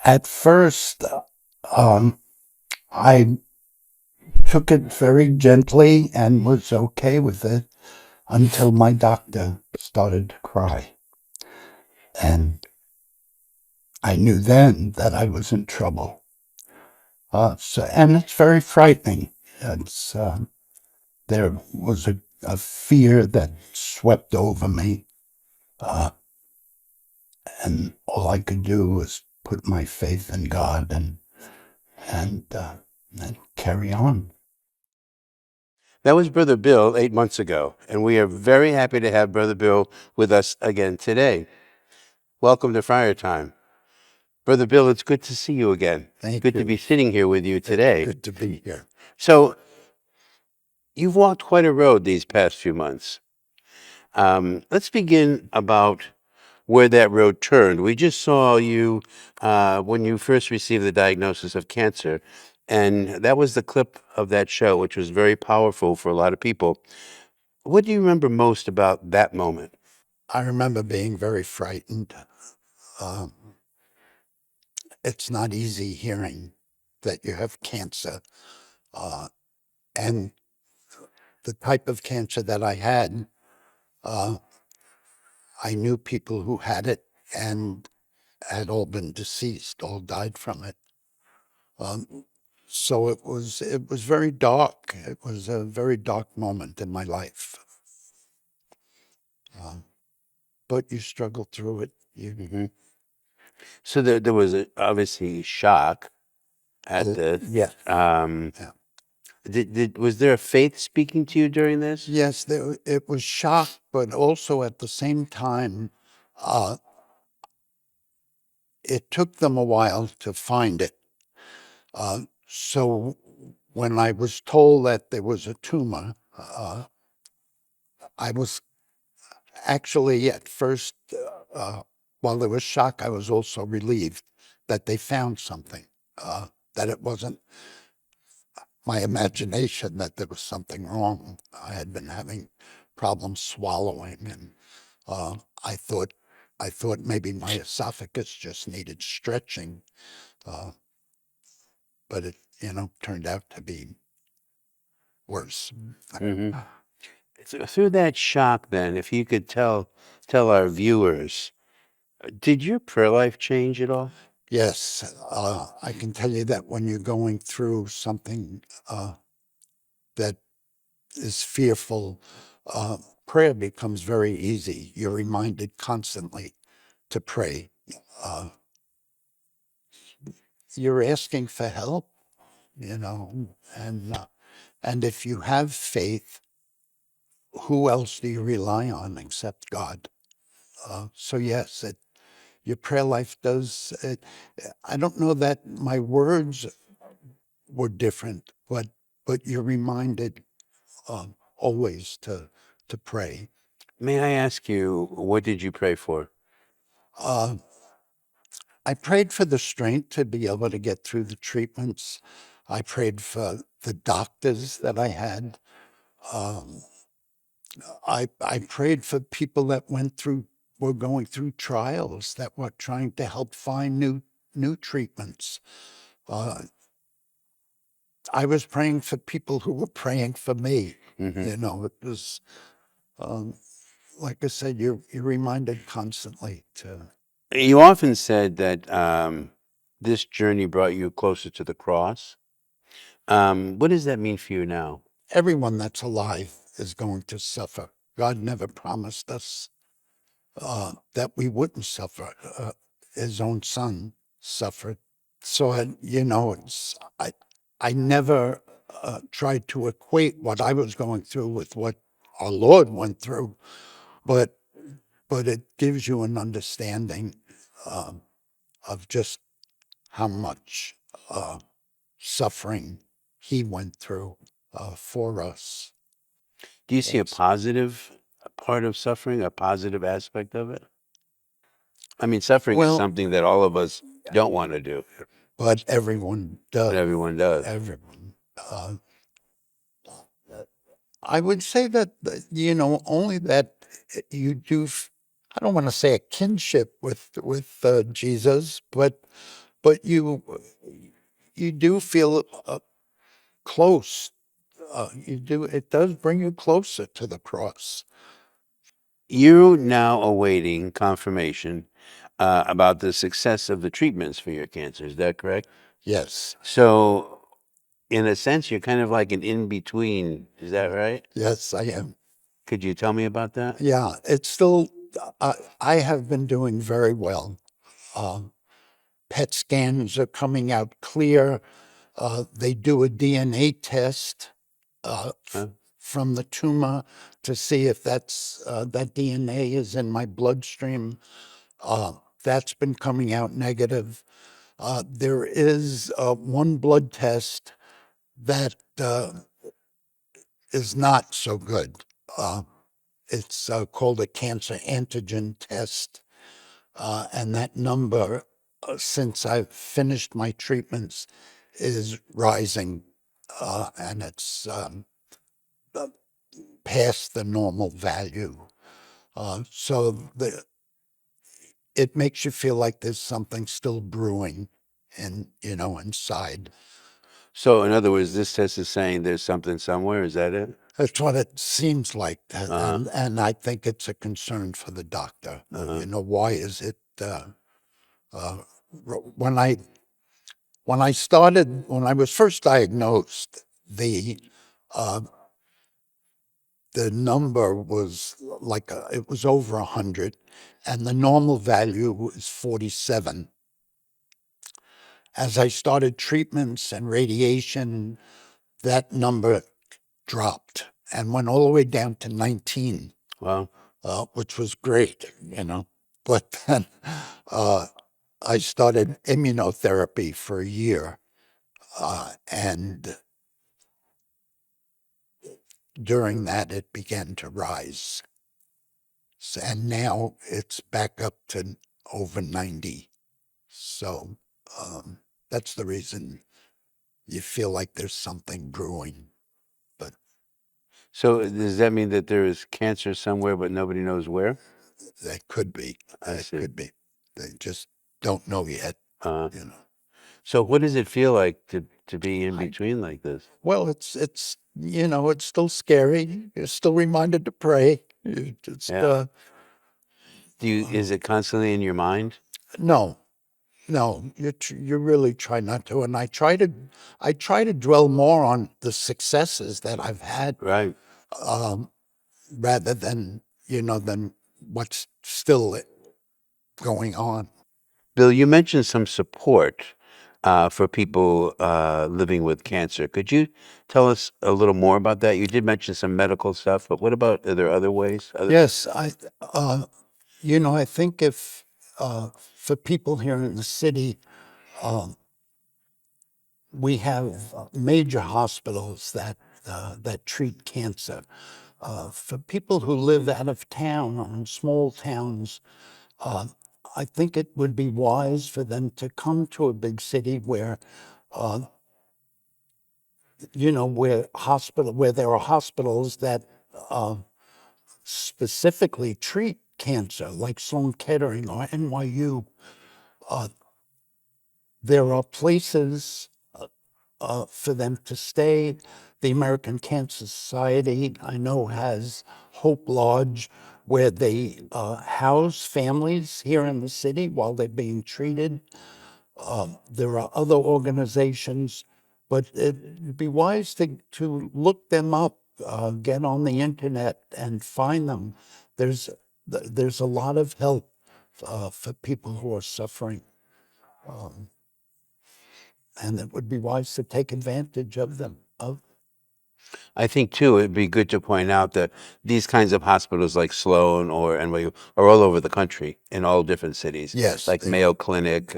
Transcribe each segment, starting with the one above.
At first, um, I took it very gently and was okay with it until my doctor started to cry. And I knew then that I was in trouble. And it's very frightening. It's, there was a fear that swept over me. Uh, and all I could do was put my faith in God and carry on. That was Brother Bill 8 months ago, and we are very happy to have Brother Bill with us again today. Welcome to Friar Time. Brother Bill, it's good to see you again. Thank Good you. to be sitting here with you today. Good to be here. So, you've walked quite a road these past few months. Let's begin about where that road turned. We just saw you when you first received the diagnosis of cancer, and that was the clip of that show, which was very powerful for a lot of people. What do you remember most about that moment? I remember being very frightened. Um, it's not easy hearing that you have cancer. And the type of cancer that I had, uh, I knew people who had it and had all been deceased, all died from it. So it was very dark. It was a very dark moment in my life. But you struggle through it. Hmm. So there was obviously shock at this. Yeah. Um, Yeah. was there a faith speaking to you during this? Yes, it was shock, but also at the same time, uh, it took them a while to find it. So when I was told that there was a tumor, I was actually at first, while there was shock, I was also relieved that they found something, that it wasn't my imagination that there was something wrong. I had been having problems swallowing, and uh, I thought I thought maybe my esophagus just needed stretching, uh, but it turned out to be worse. Hmm. So through that shock, then, if you could tell our viewers, did your prayer life change at all? Yes, I can tell you that when you're going through something that is fearful, uh, prayer becomes very easy. You're reminded constantly to pray. Uh, you're asking for help, and if you have faith, who else do you rely on except God? So yes, your prayer life does. I don't know that my words were different, but you're reminded always to pray. May I ask you, what did you pray for? Uh, I prayed for the strength to be able to get through the treatments. I prayed for the doctors that I had. Um, I prayed for people that were going through trials, that were trying to help find new treatments. Uh, I was praying for people who were praying for me. Hmm. It was um, like I said, you're reminded constantly to You often said that this journey brought you closer to the cross. What does that mean for you now? everyone that's alive is going to suffer. God never promised us that we wouldn't suffer. His own son suffered. So, I never tried to equate what I was going through with what our Lord went through, but it gives you an understanding um, of just how much suffering he went through for us. Do you see a Yes. positive part of suffering, a positive aspect of it? I mean, suffering is Well, something that all of us don't want to do, but everyone but does. everyone does. Everyone. Uh, I would say that, only that you do, I don't want to say a kinship with Jesus, but but you do feel close. You do. It does bring you closer to the cross. You're now awaiting confirmation about the success of the treatments for your cancer. Is that correct? Yes, So, in a sense, you're kind of like an in between. Is that right? yes, I am. Could you tell me about that? Yeah, it's still. I have been doing very well. Um, PET scans are coming out clear. They do a DNA test Huh? from the tumor to see if that DNA is in my bloodstream. That's been coming out negative. There is one blood test that is not so good. Uh, it's called a cancer antigen test. And that number, since I've finished my treatments, is rising. And it's past the normal value. So it makes you feel like there's something still brewing inside. So, in other words, this test is saying there's something somewhere. Is that it? That's what it seems like, Uh-huh. and I think it's a concern for the doctor. Uh-huh. Why is it? Uh, when I when I was first diagnosed, uh, the number was it was over 100, and the normal value was 47. As I started treatments and radiation, that number dropped and went all the way down to 19, Well, which was great, But then I started immunotherapy for a year, and during that, it began to rise. And now it's back up to over 90. So that's the reason you feel like there's something brewing. But so does that mean that there is cancer somewhere, but nobody knows where? that could be. I That see. could be. They just don't know yet, Uh, you know. so what does it feel like to be in I, between like this? well, it's it's still scary. You're still reminded to pray. You just Yeah. uh, Is it constantly in your mind? no, no. You really try not to. And I try to dwell more on the successes that I've had, Right. um, rather than than what's still going on. Bill, you mentioned some support for people living with cancer. Could you tell us a little more about that? You did mention some medical stuff, but what about, are there other ways? Yes, uh, I think if for people here in the city, um, we have major hospitals that treat cancer. For people who live out of town or in small towns, uh, I think it would be wise for them to come to a big city uh, where there are hospitals that uh, specifically treat cancer, like Sloan Kettering or NYU. Uh, there are places for them to stay. The American Cancer Society, I know, has Hope Lodge, where they house families here in the city while they're being treated. There are other organizations, but it'd be wise to look them up, get on the internet and find them. There's a lot of help for people who are suffering, and it would be wise to take advantage of them. I think too, it'd be good to point out that these kinds of hospitals like Sloan or NYU are all over the country in all different cities, Yes, like Mayo Clinic,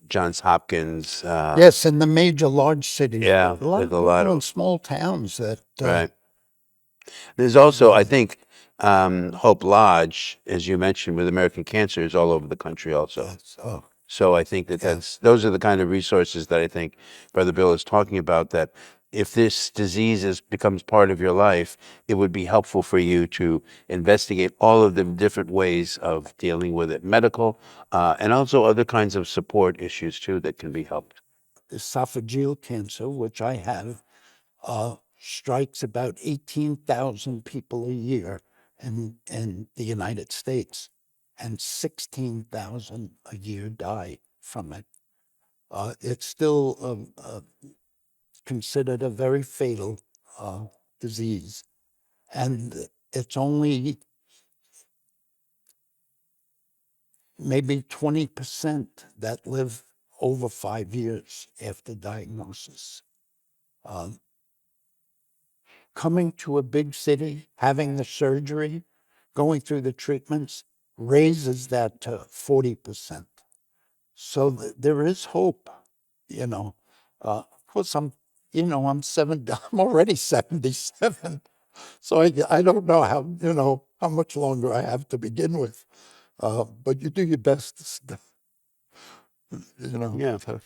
Johns Hopkins. yes, in the major large cities. Yeah, A lot there's of a lot people of, in small towns that right. There's also, I think, Hope Lodge, as you mentioned, with American Cancer is all over the country also. oh, So I think that yeah, those are the kind of resources that I think Brother Bill is talking about that if this disease becomes part of your life, it would be helpful for you to investigate all of the different ways of dealing with it, medical, and also other kinds of support issues too that can be helped. Esophageal cancer, which I have, strikes about 18,000 people a year in the United States, and 16,000 a year die from it. It's still considered a very fatal disease, and it's only maybe 20% that live over 5 years after diagnosis. Coming to a big city, having the surgery, going through the treatments raises that to 40%. So there is hope, you know. Of course, I'm I'm already 77. So I don't know how much longer I have to begin with. But you do your best, Yeah. to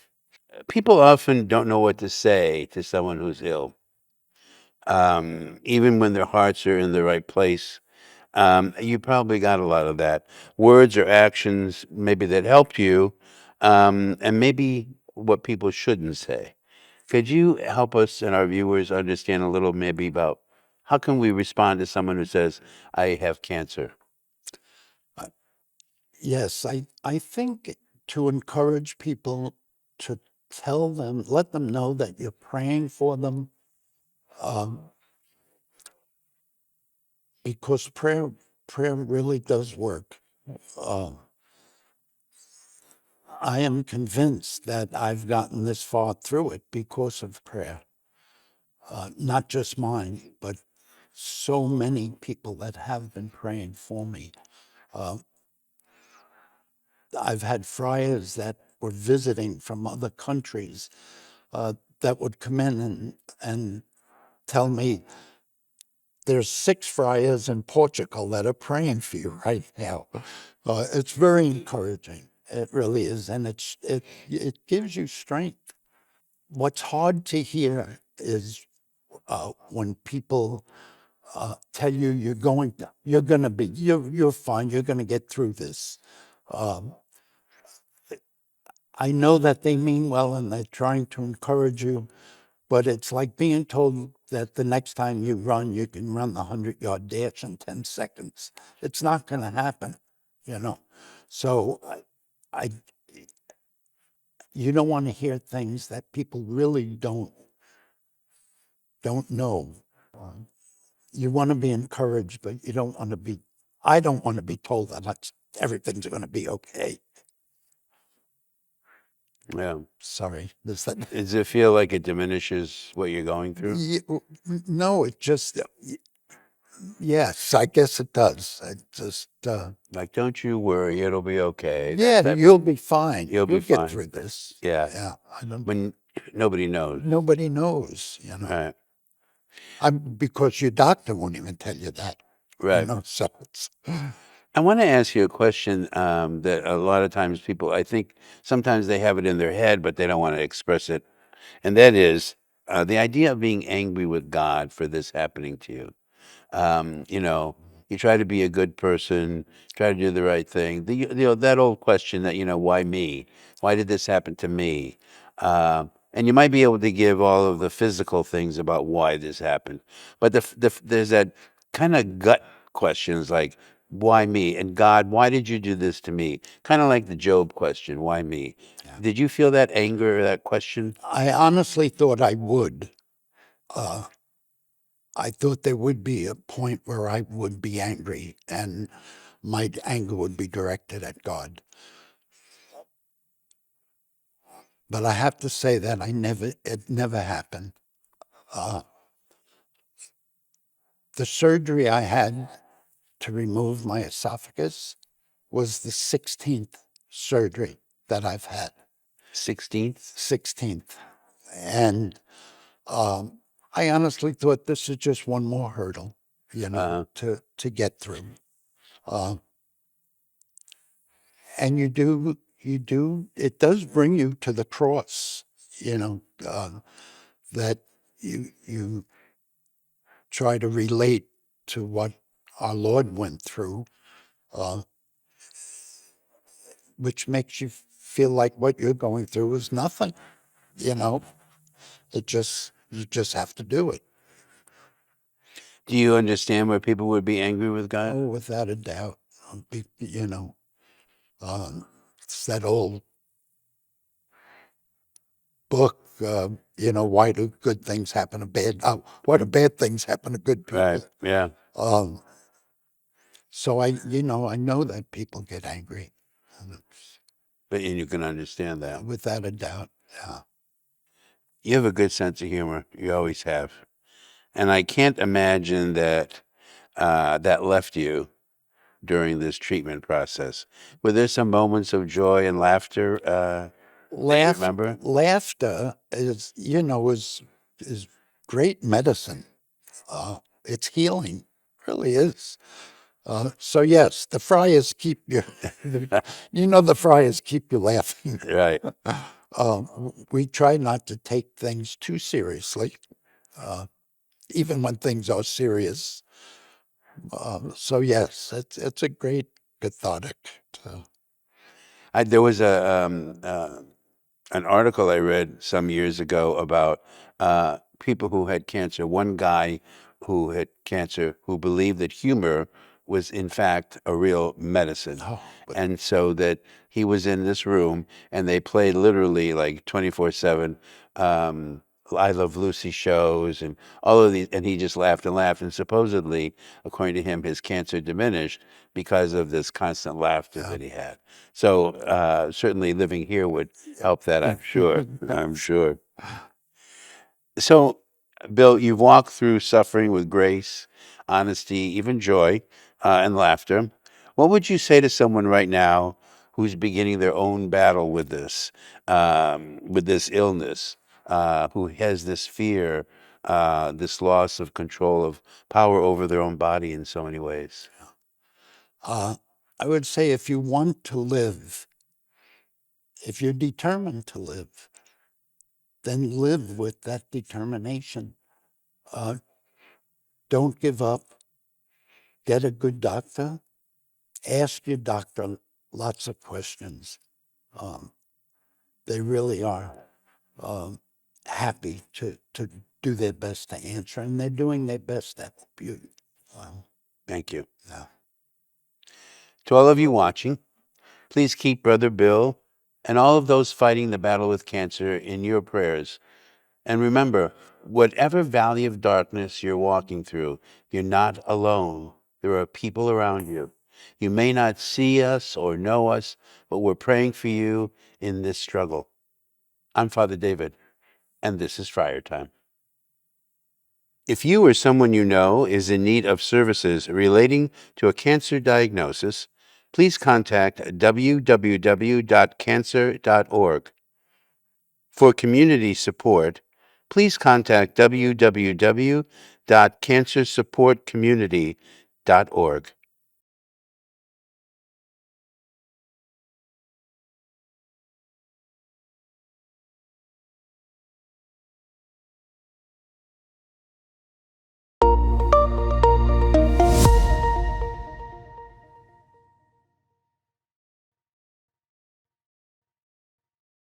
People often don't know what to say to someone who's ill, even when their hearts are in the right place. You probably got a lot of that. Words or actions maybe that helped you, and maybe what people shouldn't say. Could you help us and our viewers understand a little maybe about how can we respond to someone who says, I have cancer? Yes, I think to encourage people to let them know that you're praying for them, um, because prayer really does work. Uh, I am convinced that I've gotten this far through it because of prayer. Not just mine, but so many people that have been praying for me. Uh, I've had friars that were visiting from other countries that would come in and tell me, there's 6 friars in Portugal that are praying for you right now. It's very encouraging. It really is, and it gives you strength. What's hard to hear is when people tell you you're fine, you're gonna get through this. Um, I know that they mean well and they're trying to encourage you, but it's like being told that the next time you run, you can run the 100-yard dash in 10 seconds. It's not going to happen, you know. So I, you don't want to hear things that people really don't know. You want to be encouraged, but you don't want to be. I don't want to be told that everything's going to be okay. Yeah. Sorry, does that? Does it feel like it diminishes what you're going through? No, it just. Yes, I guess it does. It just. Like, don't you worry, it'll be okay. Yeah, you'll be fine. You'll be You'll get fine. through this. Yeah. Yeah, I don't. When nobody knows. Nobody knows, Right. because your doctor won't even tell you that. Right. So it's, I want to ask you a question that a lot of times people, I think sometimes they have it in their head, but they don't want to express it. And that is the idea of being angry with God for this happening to you. You know, you try to be a good person, try to do the right thing. That old question that, why me? Why did this happen to me? And you might be able to give all of the physical things about why this happened, but there's that kind of gut questions like, why me? And God, why did you do this to me? Kind of like the Job question, why me? yeah. Did you feel that anger or that question? I honestly thought I would. I thought there would be a point where I would be angry and my anger would be directed at God. But I have to say that it never happened. Uh, the surgery I had to remove my esophagus was the 16th surgery that I've had. 16th? 16th. And I honestly thought this is just one more hurdle, to get through. Uh, and it does bring you to the cross, that you try to relate to what our Lord went through, uh, which makes you feel like what you're going through is nothing. You know, you just have to do it. Do you understand why people would be angry with God? Oh, without a doubt. You know, it's that old book. You know, why do good things happen to bad? Why do bad things happen to good Right. people? Yeah. Um, so I know that people get angry, But and you can understand that. without a doubt. Yeah. You have a good sense of humor. You always have. And I can't imagine that that left you during this treatment process. Were there some moments of joy and laughter that you remember? Laughter is, is great medicine. It's healing, really is. So yes, the friars keep you. The friars keep you laughing. Right. We try not to take things too seriously, even when things are serious. So yes, it's a great cathartic. There was an article I read some years ago about people who had cancer. One guy who had cancer who believed that humor was in fact a real medicine. Oh, but And so that he was in this room and they played literally like 24/7 I Love Lucy shows and all of these, and he just laughed and laughed. And supposedly, according to him, his cancer diminished because of this constant laughter that he had. So certainly living here would help that, I'm sure. I'm sure. So, Bill, you've walked through suffering with grace, honesty, even joy, and laughter. What would you say to someone right now who's beginning their own battle with this illness, who has this fear, this loss of control of power over their own body in so many ways? uh, I would say if you want to live, if you're determined to live, then live with that determination. Uh, don't give up. Get a good doctor. Ask your doctor lots of questions. Um, they really are happy to do their best to answer, and they're doing their best to help you. Thank you. Yeah. To all of you watching, please keep Brother Bill and all of those fighting the battle with cancer in your prayers. And remember, whatever valley of darkness you're walking through, you're not alone. There are people around you. You may not see us or know us, but we're praying for you in this struggle. I'm Father David, and this is Friar Time. If you or someone you know is in need of services relating to a cancer diagnosis, please contact www.cancer.org. For community support, please contact www.cancersupportcommunity.org.